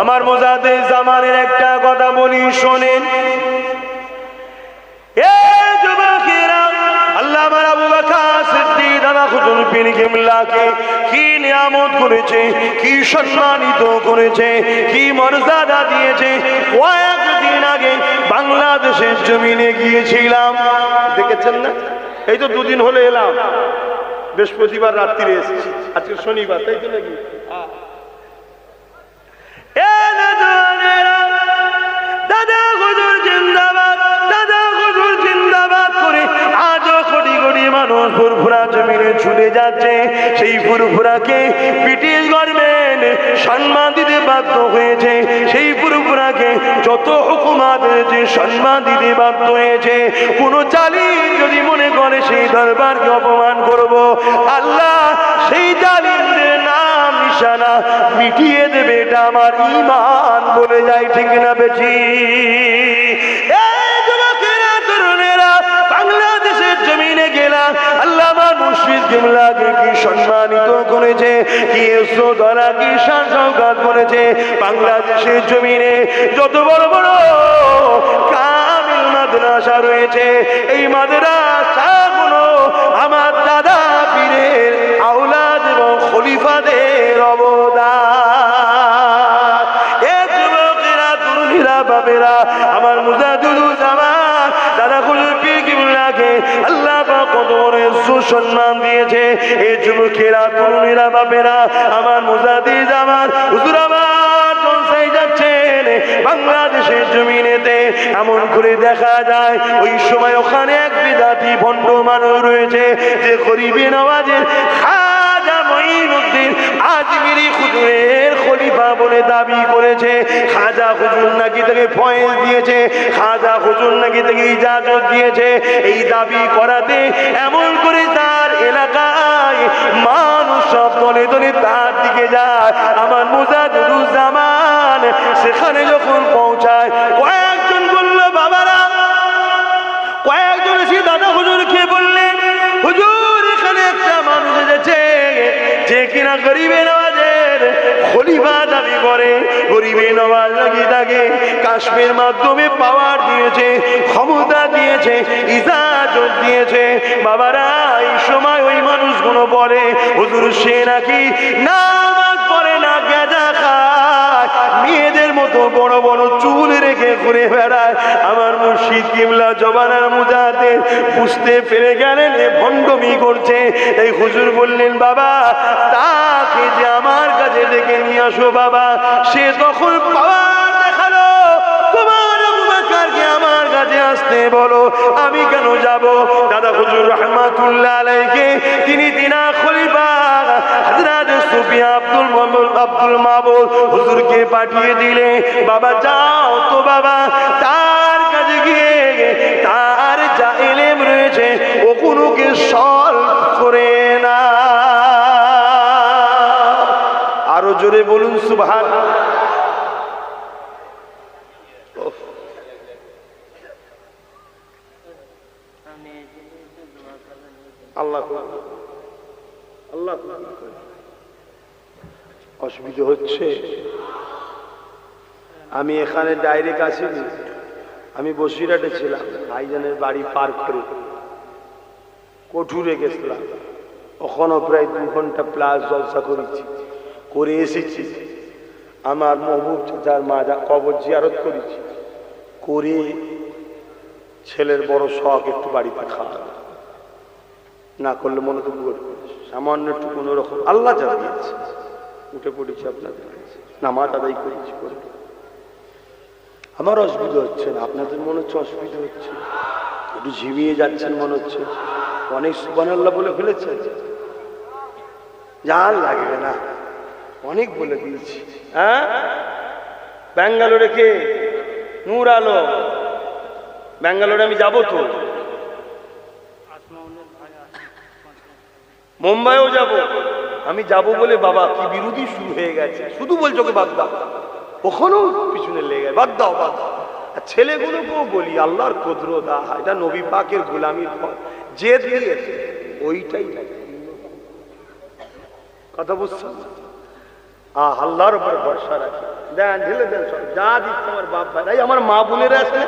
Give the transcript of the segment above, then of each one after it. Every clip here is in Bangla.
আমার মুজাদ্দিদ জামানের একটা কথা বলি শোনেন। কি নিয়ামত করেছে, কি সম্মানিত করেছে, কি মর্যাদা দিয়েছে। কয়েকদিন আগে বাংলাদেশের জমিনে গিয়েছিলাম, দেখেছেন না? এই তো দুদিন হলে এলাম, বৃহস্পতিবার রাত্রিরে এসেছি, আজকে শনিবার, তাই তো নাকি? দাদা হুজুর জিন্দাবাদ, দাদা হুজুর জিন্দাবাদ করে আজও কোটি কোটি মানুষ ফুরফুরা জমিনে ছুটে যাচ্ছে। সেই ফুরফুরাকে ব্রিটিশ গভর্নমেন্ট সম্মান দিতে বাধ্য হয়েছে। সেই ফুরফুরাকে যত হুকুমাত হয়েছে সম্মান দিতে বাধ্য হয়েছে। কোন জালিম যদি মনে করে সেই দরবারকে অপমান করব, আল্লাহ সেই জালিমদের নাম নিশানা মিটিয়ে দেবে। এটা আমার ঈমান বলে যায়, ঠিক না বেঠি? বাংলাদেশের জমিনে গেলাম, আল্লামা মুর্শিদ কিবলাকে কি সম্মানিত করেছে, কি শ্রদ্ধা, কি শান-শওকত করেছে। বাংলাদেশের জমিনে যত বড় বড় কামিল মাদ্রাসা রয়েছে, এই মাদ্রাসাগুলো আমার দাদা পীরের আওলাদ এবং খলিফাদের অবদান। এ যুবকেরা, তরুণীরা, বাবেরা, আমার মুজাদ্দিদুজ্জামান দাদা হুজুর পীর কিবলাকে আল্লাহ পাক কত বড় সুসম্মান দিয়েছে। এই যুবকেরা, তরুণীরা, বাবেরা, আমার মুজাদ্দিদুজ্জামান হুজুর আমার জলসায় যাচ্ছেন বাংলাদেশের জমিনেতে। এমন করে দেখা যায় ওই সময় ওখানে এক বিদাতি ভণ্ড মানুষ রয়েছে, যে গরিবে নওয়াজের খাজা মঈনুদ্দিন আজমিরি হুজুরের খলিফা বলে দাবি করেছে। খাজা হুজুর নাকি তাকে ফয়েজ দিয়েছে, খাজা হুজুর নাকি তাকে ইজাজত দিয়েছে। এই দাবি করাতে এমন করে তার এলাকায় মানুষ সব দলে দলে তার দিকে যায়। আমার মুজাদ্দিদুজ্জামান সেখানে যখন পৌঁছায়, কয়েকজন বলল, বাবারা, কয়েকজন এসে দাদা হুজুরকে বললেন, হুজুর এখানে একটা মানুষ এসেছে যে কিনা গরিবে নওয়াজের খলিফা দাবি করে। গরিবে নওয়াজ নাকি তাকে কাশ্মীর মাধ্যমে পাওয়ার দিয়েছে, ক্ষমতা দিয়েছে, ইজাজত দিয়েছে। বাবারা, এই সময় ওই মানুষগুলো বলে, হুজুর সে নাকি নামাজ পড়ে না, গাঁজা খায়, মেয়েদের মতো বড় বড় চুল রেখে ঘুরে বেড়ায়। আমার মুর্শিদ কিবলা জবানার মুজাদ্দিদ বুঝতে পেরে গেলেন এ ভণ্ডমি করছে। এই হুজুর বললেন, বাবা তাকে যে আমার কাছে ডেকে নিয়ে আসো। বাবা সে তখন পাওয়ার দেখালো, তোমার আবু বকরকে আমার কাছে আসতে বলো। আমি কেন যাব? দাদা হুজুর রহমাতুল্লাহ আলাইহি তিনি দিনা খলিফা হযরত সুফিয়া আব্দুল মাবুদ হুজুরকে পাঠিয়ে দিলে, বাবা যাও তো বাবা, তার কাছে গিয়ে তার যা ইলম রয়েছে ও কোনোকে সলভ করে না। আরো জোরে বলুন সুবহানাল্লাহ। আল্লাহ আল্লাহ অসুবিধা হচ্ছে। আমি এখানে ডাইরেক্ট আসিনি, আমি বসিরহাটে ছিলাম, ভাইজানের বাড়ি পার করে কঠুরে গেছিলাম। ওখানেও প্রায় 2 ঘন্টা প্লাস জলসা করেছি, করে এসেছি। আমার মহবুব চাচার মাজা কবর জিয়ারত করেছি, করে ছেলের বড় শখ একটু বাড়িতে খাওয়া না করলে মনে তো বুঝ সামান্য একটু কোনো রকম আল্লাহ যা দিয়েছে উঠে পড়েছি আপনাদের কাছে, নামাজ আদায় করেছি। করে আমার অসুবিধা হচ্ছে না, আপনাদের মনে হচ্ছে অসুবিধা হচ্ছে, একটু ঝিমিয়ে যাচ্ছেন মনে হচ্ছে। অনেক সুবহানাল্লাহ বলে ফেলেছে, জান লাগবে না, অনেক বলে দিয়েছি। হ্যাঁ, ব্যাঙ্গালোরে কে? নূর আলম। ব্যাঙ্গালোরে আমি যাবো তো, মুম্বাইও যাব। আমি যাব বলে বাবা কি বিরোধী শুরু হয়ে গেছে, শুধু বলছো ওকে বাদ দাও, ওখানেও পিছনে লেগে বাদ দাও বাদ দাও। আর ছেলেগুলোকেও বলি আল্লাহর কুদরত, এটা নবী পাকের গোলামির ফল, যে দিয়েছে ওইটাই কথা বুঝছেন। আল্লাহর উপর ভরসা রাখি। দেন, ঢেলে দেন সব, যা দিচ্ছে আমার বাপ ভাই। আমার মা বোনেরা আছে,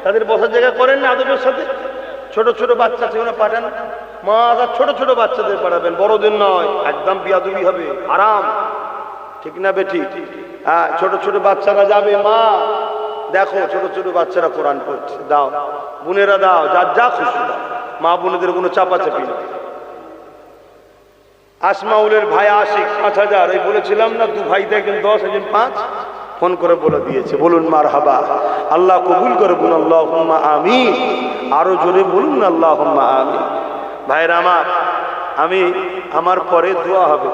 তাদের বসার জায়গা করেন না আদবের সাথে। ছোট ছোট বাচ্চা সেখানে পাঠান, মা ছোট ছোট বাচ্চাদের পাঠাবেন, বড়দের নয়, একদম বিয়াদবি হবে, আরাম, ঠিক না বেটি? হ্যাঁ, ছোট ছোট বাচ্চারা যাবে, মা দেখো ছোট ছোট বাচ্চারা কোরআন পড়ছে, দাও, বোনেরা দাও, যার যা খুশি দাও, মা বোনেদের কোনো চাপাচাপি না। আসমাউলের ভাই আশিক 5,000, এই বলেছিলাম না, দু ভাই দেখেন 10, একজন 5, ফোন করে বলে দিয়েছে। বলুন মারহাবা, আল্লাহ কবুল করে, বলুন আল্লাহুম্মা আমিন, আরো জোরে বলুন আল্লাহুম্মা আমিন। ভাইরা আমার, আমার পরে দোয়া হবে,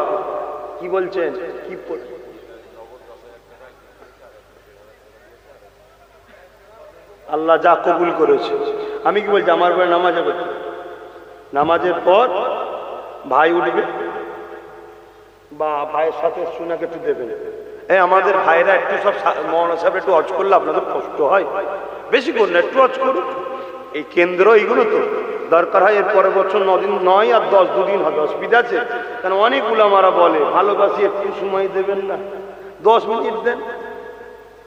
কি বলছেন? কি আল্লাহ যা কবুল করেছে। আমি কি বলছি, আমার পরে নামাজ হবে, নামাজের পর ভাই উঠবে বা ভাইয়ের সাথে সুনাকে একটু দেবেন। আমাদের ভাইরা একটু সব মৌলানা সাহেব একটু হজ করলে আপনাদের কষ্ট হয়, বেশি করুন, একটু হজ করুন। এই কেন্দ্র এইগুলো তো দরকার হয়, এর পরের বছর 9 দিন, 9 আর 10, 2 দিন হবে, অসুবিধা আছে? কারণ অনেক উলামারা বলে ভালোবাসি, একটু সময় দেবেন না, 10 মিনিট দেন,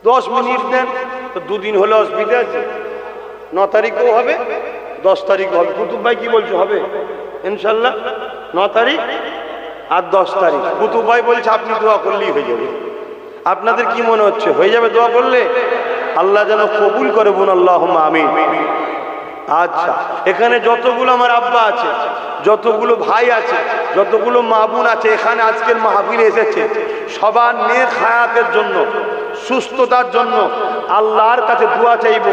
10 মিনিট দেন, তো 2 দিন হলে অসুবিধা আছে? 9 তারিখও হবে, 10 তারিখও হবে। কুতুব ভাই কি বলছে, হবে ইনশাল্লাহ 9 তারিখ আর 10 তারিখ। কুতুব ভাই বলছে আপনি দোয়া করলেই হয়ে যাবে। আপনাদের কি মনে হচ্ছে, হয়ে যাবে দোয়া করলে? আল্লাহ যেন কবুল করে, বোন আল্লাহুম্মা আমিন। আচ্ছা, এখানে যতগুলো আমার আব্বা আছে, যতগুলো ভাই আছে, যতগুলো মা বোন আছে, এখানে আজকের মাহফিলে এসেছে, সবার নেক হায়াতের জন্য, সুস্থতার জন্য আল্লাহর কাছে দোয়া চাইব।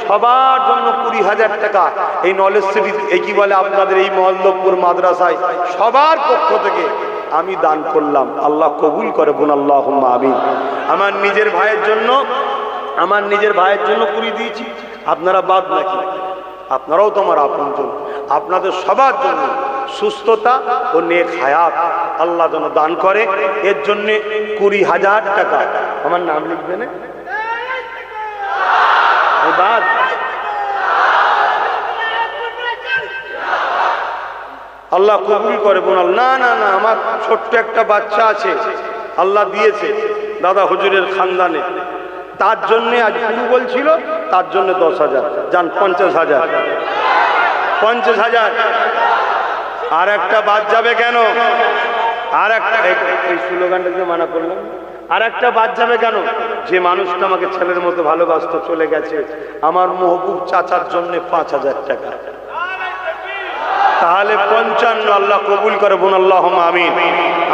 সবার জন্য 20,000 টাকা এই নলেজ সিটি, এই কি বলে আপনাদের এই মহল্লপুর মাদ্রাসায়, সবার পক্ষ থেকে আমি দান করলাম। আল্লাহ কবুল করে, বোন আল্লাহুম্মা আমিন। আমার নিজের ভাইয়ের জন্য করে দিয়েছি, আপনারা বাদ নাকি? আপনারাও তো আমার আপনজন, আপনাদের সবার জন্য সুস্থতা ও নেক হায়াত আল্লাহ যেন দান করে। এর জন্য 20,000 টাকা আমার নাম লিখবে না, আল্লাহ কবুল করে। বোনাল না না না, আমার ছোট্ট একটা বাচ্চা আছে, আল্লাহ দিয়েছে দাদা হুজুরের খানদানে, তার জন্য আজ পুরু বলছিল, তার জন্য 10,000 যান, 50,000, 50,000। আর একটা বাদ যাবে কেন? আর একটা, এই স্লোগানটাকে মানা করলাম, আর একটা বাদ যাবে কেন? যে মানুষটা আমাকে ছেলের মতো ভালোবাসতো, চলে গেছে, আমার মহবুব চাচার জন্য 5,000 টাকা, তাহলে 55। আল্লাহ কবুল করে, বোন আল্লাহুম্মা আমিন।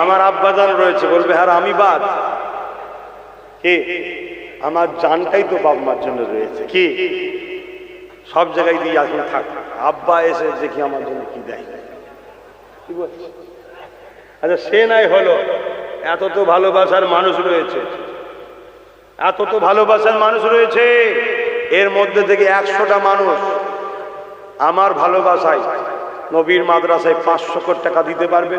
আমার আব্বাজান রয়েছে, বলবে হ্যাঁ আমি বাদ, কে? আমার জানটাই তো বাপ মার জন্য রয়েছে, কি সব জায়গায় দিয়ে এখন থাক, আব্বা এসে দেখি আমার জন্য কি দেয়, কি বলছে? আচ্ছা সে নাই হলো, এত তো ভালোবাসার মানুষ রয়েছে, এত তো ভালোবাসার মানুষ রয়েছে, এর মধ্যে থেকে 100টা মানুষ আমার ভালোবাসায় নবীর মাদ্রাসায় 500 টাকা দিতে পারবে।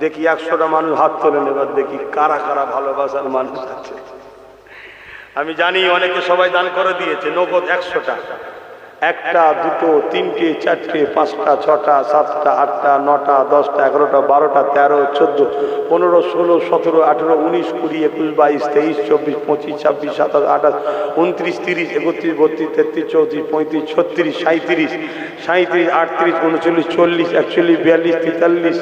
দেখি 100টা মানুষ হাত তোলেন, এবার দেখি কারা কারা ভালোবাসার মানুষ আছে। আমি জানি অনেকে সবাই দান করে দিয়েছে, নগদ 100 টাকা, 1টা 2টো 3টে 4টে 5টা 6টা 7টা 8টা 9টা 10টা 11টা 12টা 13 14 15 16 17 18 19 20 21 22 23 24 25 26 27 28 29 30 31 32 33 34 35 36 37 37 38 39 40 41 42 43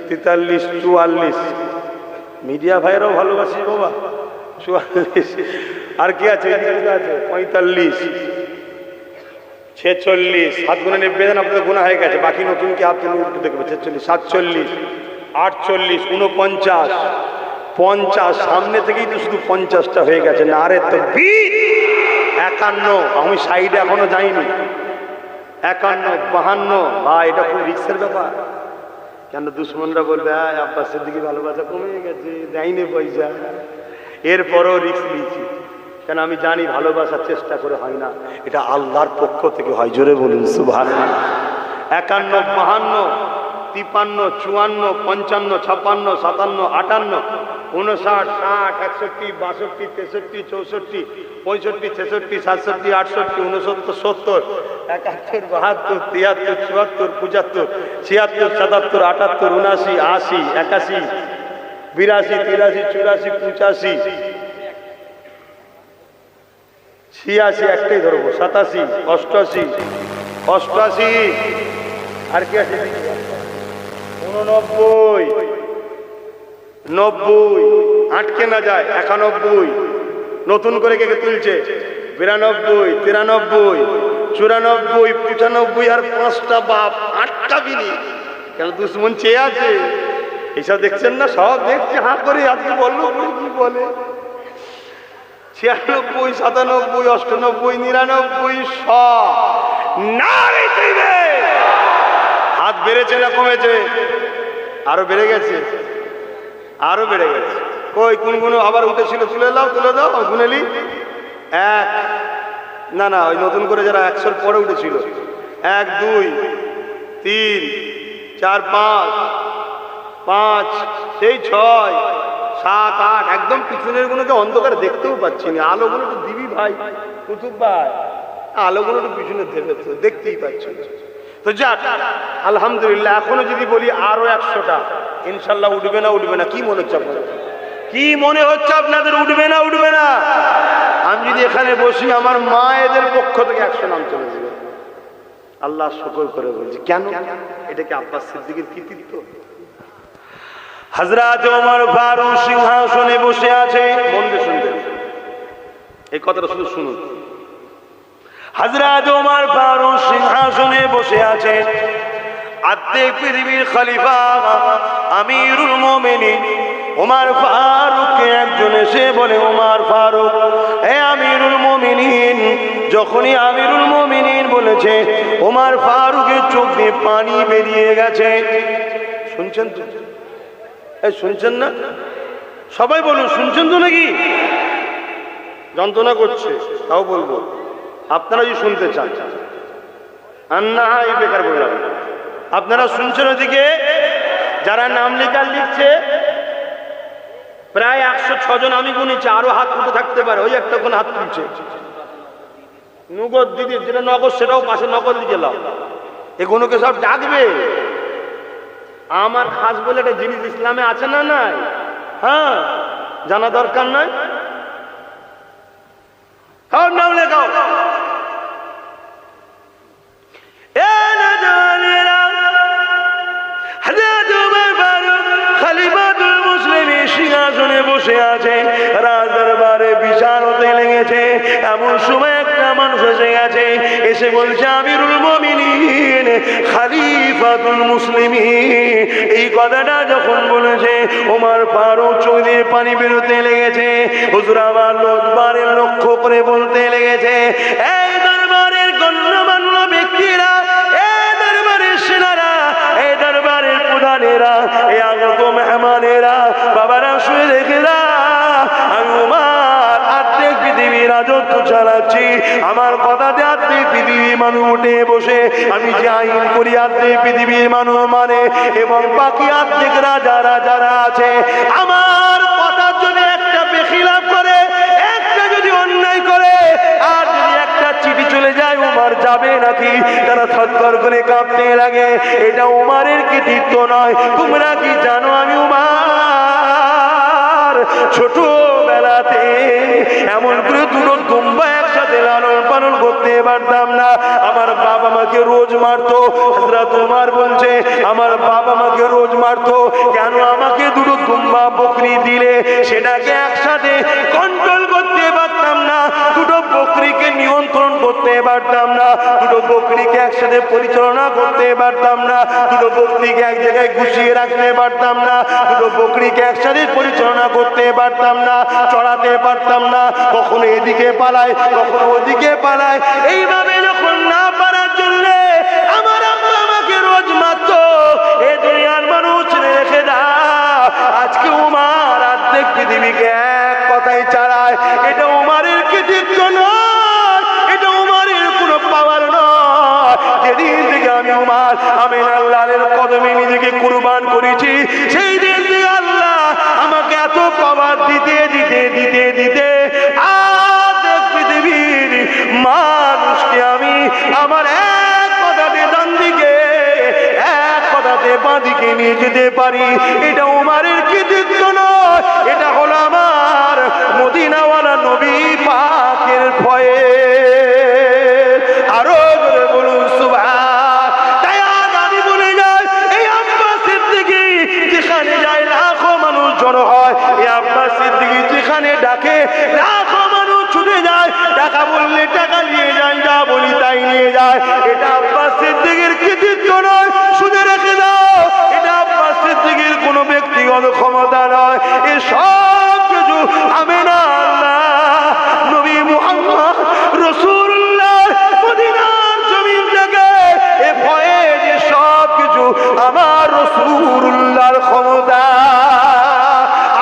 43 44। মিডিয়া ভাইরাও ভালোবাসি বাবা, 44। আর কি আছে? 45 46, হাত গুনে নেবে দেন, আপনাদের গুণা হয়ে গেছে, বাকি নতুন কি হাত উল্টে দেখবে। 46 47 48 49 50, সামনে থেকেই তো শুধু 50টা হয়ে গেছে। না রে তো 51, আমি সাইডে এখনো যাইনি। 51 52, ভাই এটা খুব রিক্সের ব্যাপার। কেন দুশ্মনরা বলবে আব্বাস সিদ্দিকী ভালোবাসা কমে গেছে, দেয়নি পয়সা, এরপরও রিক্স নিয়েছি, কেন আমি জানি ভালোবাসার চেষ্টা করে হয় না, এটা আল্লাহর পক্ষ থেকে হয়। জোরে বলুন সুবহানাল্লাহ। 51 52 53 54 55 56 57 58 59 60 61 62 63 64 65 66 67 68 69 70 71 72 73 74 75 76 77 78 79 80 81 82 83 84 85 ছিয়াশি একটাই ধরবো, 87, 88, 88, আর কি আছে 89, 90, আটকে না যায় 91, নতুন করে কে কে তুলছে 92, 93, 94, 95 আর 5টা বাপ 8টা বিনি। কেন দুশ্মন চেয়ে আছে? এইসব দেখছেন না, সব দেখছে হাত করে। আজকে বললো কি বলে 96, 97, 98, 99, 100 হাত বেড়েছে না কমেছে? আরো বেড়ে গেছে, আরো বেড়ে গেছে। কই কোন আবার উঠেছিল? তুলে দাও গুনেলি। 1, না ওই নতুন করে যারা 100-র পরে উঠেছিল, 1, 2, 3, 4, 5, সেই 6, 7, 8, একদম পিছনের গুলোকে অন্ধকারে দেখতেও পাচ্ছি না। আলোগুলো একটু দিবি ভাই, কুতুব ভাই, আলোগুলো একটু পিছনে দেখতেই পাচ্ছি। তো যাক আলহামদুলিল্লাহ। এখনো যদি বলি আরো 100টা, ইনশাল্লাহ উঠবে না? কি মনে হচ্ছে আপনাদের? কি মনে হচ্ছে আপনাদের? উঠবে না? আমি যদি এখানে বসি, আমার মায়েদের পক্ষ থেকে 100 নাম চলে যাবে। আল্লাহ শুকর করে বলছি। কেন? এটা কি আব্বাস সিদ্দিকের কৃতিত্ব? হযরত ওমর ফারুক সিংহাসনে বসে আছে। মন দিয়ে শুনবেন, এই কথাটা শুধু শুনুন। হযরত ওমর ফারুক সিংহাসনে বসে আছে। আর্ধেক পৃথিবীর খলিফা আমিরুল মুমিনিন ওমর ফারুককে একজন এসে বলে, ওমর ফারুক, হে আমিরুল মুমিনিন। যখনই আমিরুল মুমিনিন বলেছে, ওমর ফারুকের চোখ দিয়ে পানি বেরিয়ে গেছে। শুনছেন তো? শুনছেন না? সবাই বলুন, শুনছেন তো নাকি? যন্ত্রণা করছে, তাও বলবো, আপনারা যদি শুনতে চান। আন্না এই বেকার বলে রাখবেন। আপনারা শুনছেন? ওদিকে যারা নাম লিখছে প্রায় 106 জন আমি গুনেছি। আরো হাত উঠে থাকতে পারে, ওই একটা কোন হাত তুলছে। নগদ দিদি, যেটা নগদ সেটাও পাশে নগদ লিখে লাও। এগুলোকে সব ডাকবে। আমার খাস বলে একটা জিনিস ইসলামে আছে না নাই? হ্যাঁ, জানা দরকার নাই? কার নাম লেখাও। সিংহাসনে বসে আছে, রাজদরবারে বিচার হতে লেগেছে। এমন সময় একটা মানুষ এসে গেছে, এসে বলছে, আমিরুল মুমিনিন, খলিফাতুল মুসলিমিন। এই কথাটা যখন বলেছে, ওমর ফারুক চোখ দিয়ে পানি বেরোতে লেগেছে। হুজুর আমার দরবারের লক্ষ্য করে বলতে লেগেছে, এই দরবারের গণ্যমান্য ব্যক্তিরা, এই দরবারের সেনারা, এই দরবারের প্রধানেরা, এই আগত মেহমানেরা, বাবারা শুয়ে দেখেরা, আমি ওমর আর্ধেক পৃথিবীর রাজত্ব চালাচ্ছি। আমার কথাতে আর্ধেক পৃথিবীর মানুষ উঠে বসে আমি যে আইন করি আর্ধেক পৃথিবীর মানুষ মানে, এবং বাকি আর্ধেক যারা আছে আমার কথার জন্য একটা বেখিলাফ করে, একটা যদি অন্যায় করে, আর যদি একটা চিঠি চলে যায়, ওমর যাবে নাকি? তারা থরথর করে কাঁপতে লাগে। এটা ওমরের কৃতিত্ব নয়। তোমরা কি জানো আমি ওমর ছোটবেলাতে এমন করে দুটো দুম্বা একসাথে লালন পালন করতে পারতাম না। আমার বাবা মাকে রোজ মারতো। হযরত ওমর বলছে, আমার বাবা মাকে রোজ মারতো। কেন? আমাকে দুটো দুম্বা বকরি দিলে সেটাকে একসাথে কন্ট্রোল করতে পারতাম না, দুটো বকরিকে নিয়ন্ত্রণ করতে পারতাম না, দুটো বকরিকে একসাথে পরিচালনা করতে পারতাম না, দুটো বকরিকে এক জায়গায় গুছিয়ে রাখতে পারতাম না, দুটো বকরিকে একসাথে পরিচালনা করতে পারতাম না, চড়াতে পারতাম না। কখনো এদিকে পালায়, কখনো ওদিকে পালায়। এইভাবে যখন না পারার জন্য আমার আব্বা আমাকে রোজ মারতো। এ দুনিয়ার মানুষ রেখে দাও, আজকে ওমর অর্ধেক পৃথিবীকে এক কথাই চালায়। এটা ওমরের কৃতিত্ব নয়, এটা ওমরের কোনো পাওয়ার নয়। যেদিন থেকে আমি ওমর আমিন আল্লাহর কদমে নিজেকে কুরবান করেছি, সেই দিন থেকে আল্লাহ আমাকে এত পাওয়ার দিতে অর্ধেক পৃথিবীর মানুষকে আমি আমার এক কথাতে ডান দিকে, এক কথাতে বাঁ দিকে নিয়ে যেতে পারি। এটা ওমরের কৃতিত্ব নয়, এটা হলো আমার মদিনাওয়ালা নবী পাকের ভয়ে। ডাকে, লাখো মানুষ ছুটে যায়, টাকা বললে টাকা নিয়ে যায়, যা বলি তাই নিয়ে যায়। এটা আব্বাস সিদ্দিকের কৃতিত্ব নয়, শুনে রেখে দাও, এটা আব্বাস সিদ্দিকের কোনো ব্যক্তিগত ক্ষমতা নয়, এ সব কিছু আমেনা আল্লাহ নবী মুহাম্মদ রাসূলুল্লাহ মদিনার জমিন থেকে এ ভয়ে যে সব কিছু আমার রাসূলুল্লাহর ক্ষমতা।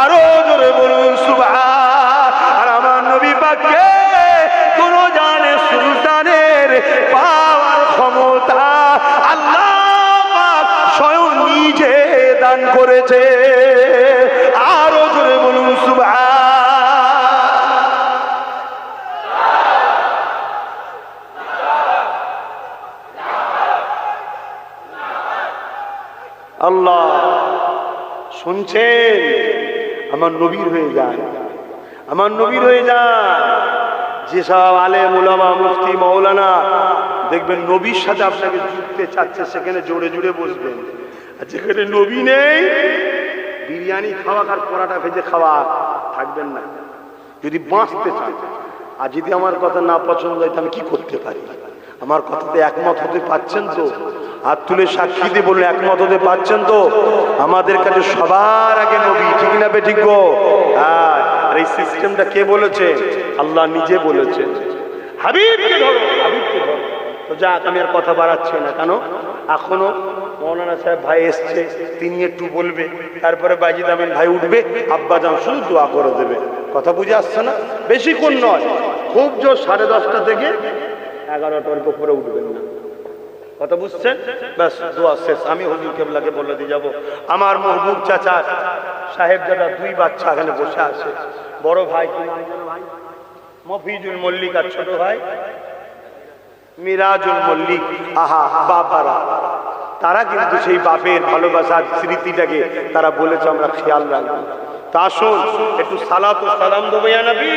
আরো জোরে বলুন সুবহান। আর আমার নবী পাককে কোন জানে সুলতানের পাওয়ার ক্ষমতা আল্লাহ পাক স্বয়ং নিজে দান করেছে। আরো জোরে বলুন সুবহান। আল্লাহ শুনছেন? আমার নবীর হয়ে যান, আমার নবীর হয়ে যান। যেসব আলেম উলামা মুফতি মাওলানা দেখবেন নবীর সাথে আপনাকে জুড়তে চাচ্ছে, সেখানে জোরে জোরে বসবেন। আর যেখানে নবী নেই, বিরিয়ানি খাওয়া আর পরাটা ভেজে খাওয়া থাকবেন না যদি বাঁচতে চান। আর যদি আমার কথা না পছন্দ হয়, আমি কি করতে পারি? আমার কথাতে একমত হতে পারছেন তো? হাত তুলে সাক্ষী দিয়ে বললেন একমত হতে পারছেন তো? আমাদের কাছে সবার আগে নবী, ঠিক না বে ঠিক গো? আর এই সিস্টেমটা কে বলেছে? আল্লাহ নিজে বলেছেন, হাবিবকে ধরো, হাবিবকে ধরো। তো যাক, আমি আর কথা বাড়াচ্ছি না। কেন এখনো মৌলানা সাহেব ভাই এসছে, তিনি একটু বলবে, তারপরে বাজিদ আমিন ভাই উঠবে, আব্বা জান শুধু দোয়া করে দেবে। কথা বুঝে আসছে না? বেশিক্ষণ নয়, খুব জোর 10:30 থেকে 11টার উপরে উঠবেন না। কথা বুঝছেন? ব্যাস দোয়া শেষ। আমি হুজুর কেবলাকে বলে দিয়ে যাবো, আমার মাহবুব চাচা সাহেব দাদা 2 বাচ্চা এখানে বসে আছে। বড় ভাই কি নাম জানো ভাই? মফিজুল মল্লিক, আর ছোট ভাই মিরাজুল মল্লিক। আহা বাবারা, তারা কিন্তু সেই বাপের ভালোবাসার স্মৃতিটাকে তারা বলেছে আমরা খেয়াল রাখবো। তা আসুন একটু সালাত ও সালাম দেবো ইয়া নবী।